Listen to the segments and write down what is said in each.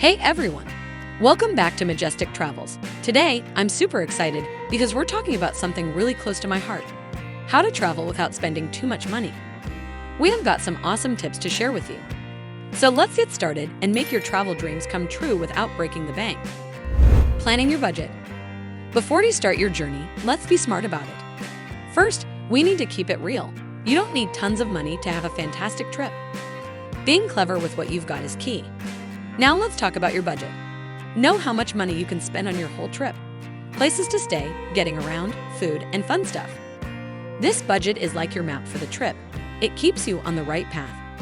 Hey everyone! Welcome back to Majestic Travels. Today, I'm super excited because we're talking about something really close to my heart: how to travel without spending too much money. We have got some awesome tips to share with you. So let's get started and make your travel dreams come true without breaking the bank. Planning your budget. Before you start your journey, let's be smart about it. First, we need to keep it real. You don't need tons of money to have a fantastic trip. Being clever with what you've got is key. Now let's talk about your budget. Know how much money you can spend on your whole trip. Places to stay, getting around, food, and fun stuff. This budget is like your map for the trip. It keeps you on the right path.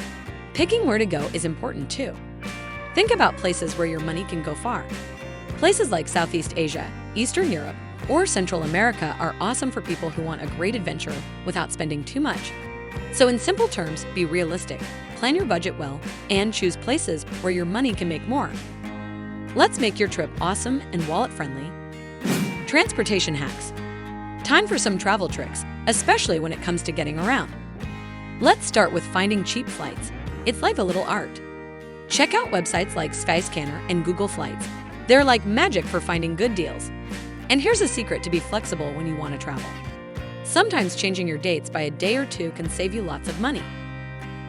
Picking where to go is important too. Think about places where your money can go far. Places like Southeast Asia, Eastern Europe, or Central America are awesome for people who want a great adventure without spending too much. So in simple terms, be realistic, plan your budget well, and choose places where your money can make more. Let's make your trip awesome and wallet-friendly. Transportation hacks. Time for some travel tricks, especially when it comes to getting around. Let's start with finding cheap flights. It's like a little art. Check out websites like Skyscanner and Google Flights. They're like magic for finding good deals. And here's a secret to be flexible when you want to travel. Sometimes changing your dates by a day or two can save you lots of money.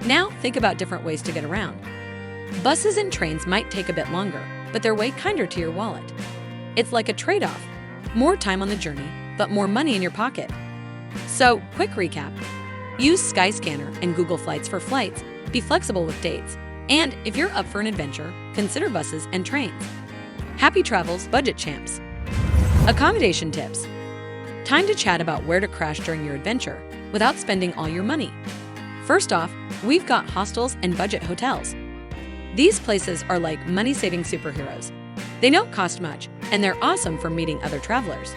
Now think about different ways to get around. Buses and trains might take a bit longer, but they're way kinder to your wallet. It's like a trade-off. More time on the journey, but more money in your pocket. So, quick recap. Use Skyscanner and Google Flights for flights, be flexible with dates, and if you're up for an adventure, consider buses and trains. Happy travels, budget champs! Accommodation tips. Time to chat about where to crash during your adventure without spending all your money. First off, we've got hostels and budget hotels. These places are like money-saving superheroes. They don't cost much, and they're awesome for meeting other travelers.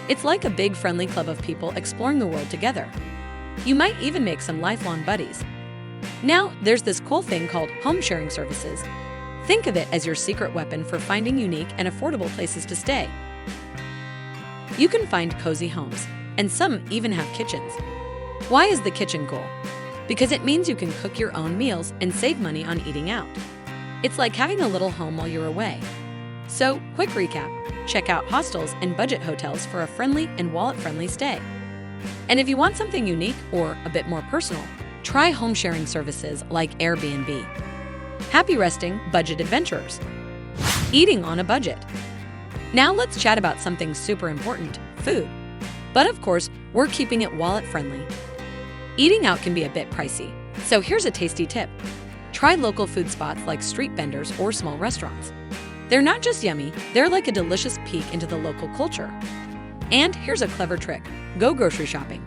It's like a big friendly club of people exploring the world together. You might even make some lifelong buddies. Now, there's this cool thing called home sharing services. Think of it as your secret weapon for finding unique and affordable places to stay. You can find cozy homes, and some even have kitchens. Why is the kitchen cool? Because it means you can cook your own meals and save money on eating out. It's like having a little home while you're away. So, quick recap, check out hostels and budget hotels for a friendly and wallet-friendly stay. And if you want something unique or a bit more personal, try home sharing services like Airbnb. Happy resting, budget adventurers. Eating on a budget. Now let's chat about something super important, food. But of course, we're keeping it wallet-friendly. Eating out can be a bit pricey, so here's a tasty tip. Try local food spots like street vendors or small restaurants. They're not just yummy, they're like a delicious peek into the local culture. And here's a clever trick. Go grocery shopping.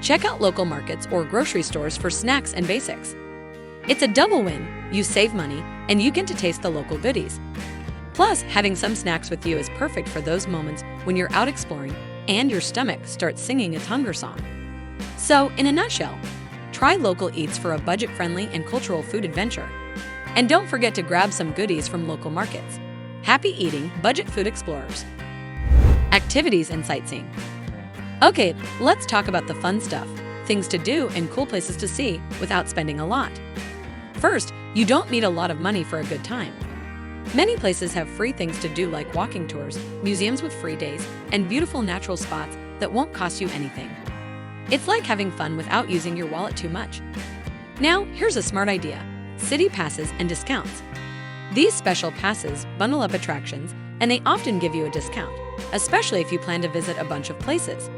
Check out local markets or grocery stores for snacks and basics. It's a double win. You save money, and you get to taste the local goodies. Plus, having some snacks with you is perfect for those moments when you're out exploring and your stomach starts singing its hunger song. So, in a nutshell, try local eats for a budget-friendly and cultural food adventure. And don't forget to grab some goodies from local markets. Happy eating, budget food explorers. Activities and sightseeing. Okay, let's talk about the fun stuff, things to do and cool places to see without spending a lot. First, you don't need a lot of money for a good time. Many places have free things to do like walking tours, museums with free days, and beautiful natural spots that won't cost you anything. It's like having fun without using your wallet too much. Now, here's a smart idea: city passes and discounts. These special passes bundle up attractions, and they often give you a discount, especially if you plan to visit a bunch of places.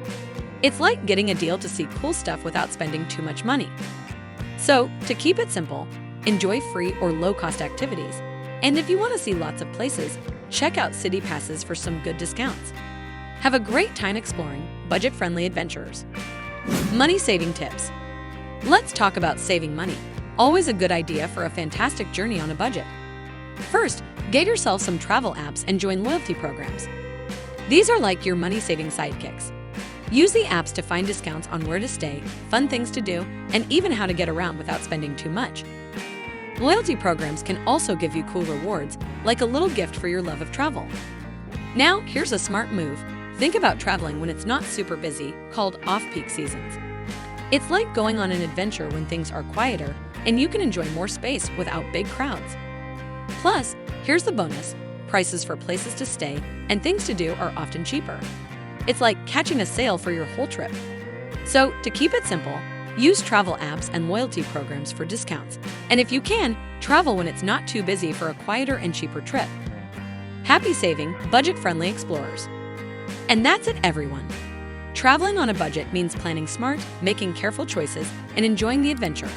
It's like getting a deal to see cool stuff without spending too much money. So, to keep it simple, enjoy free or low-cost activities. And if you want to see lots of places, check out city passes for some good discounts. Have a great time exploring, budget-friendly adventures. Money-saving tips. Let's talk about saving money. Always a good idea for a fantastic journey on a budget. First, get yourself some travel apps and join loyalty programs. These are like your money-saving sidekicks. Use the apps to find discounts on where to stay, fun things to do, and even how to get around without spending too much. Loyalty programs can also give you cool rewards, like a little gift for your love of travel. Now, here's a smart move. Think about traveling when it's not super busy, called off-peak seasons. It's like going on an adventure when things are quieter and you can enjoy more space without big crowds. Plus, here's the bonus: prices for places to stay and things to do are often cheaper. It's like catching a sale for your whole trip. So, to keep it simple, use travel apps and loyalty programs for discounts. And if you can, travel when it's not too busy for a quieter and cheaper trip. Happy saving, budget-friendly explorers. And that's it, everyone. Traveling on a budget means planning smart, making careful choices, and enjoying the adventure.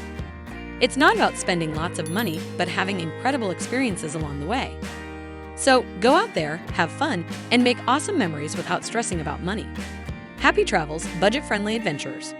It's not about spending lots of money, but having incredible experiences along the way. So go out there, have fun, and make awesome memories without stressing about money. Happy travels, budget-friendly adventurers.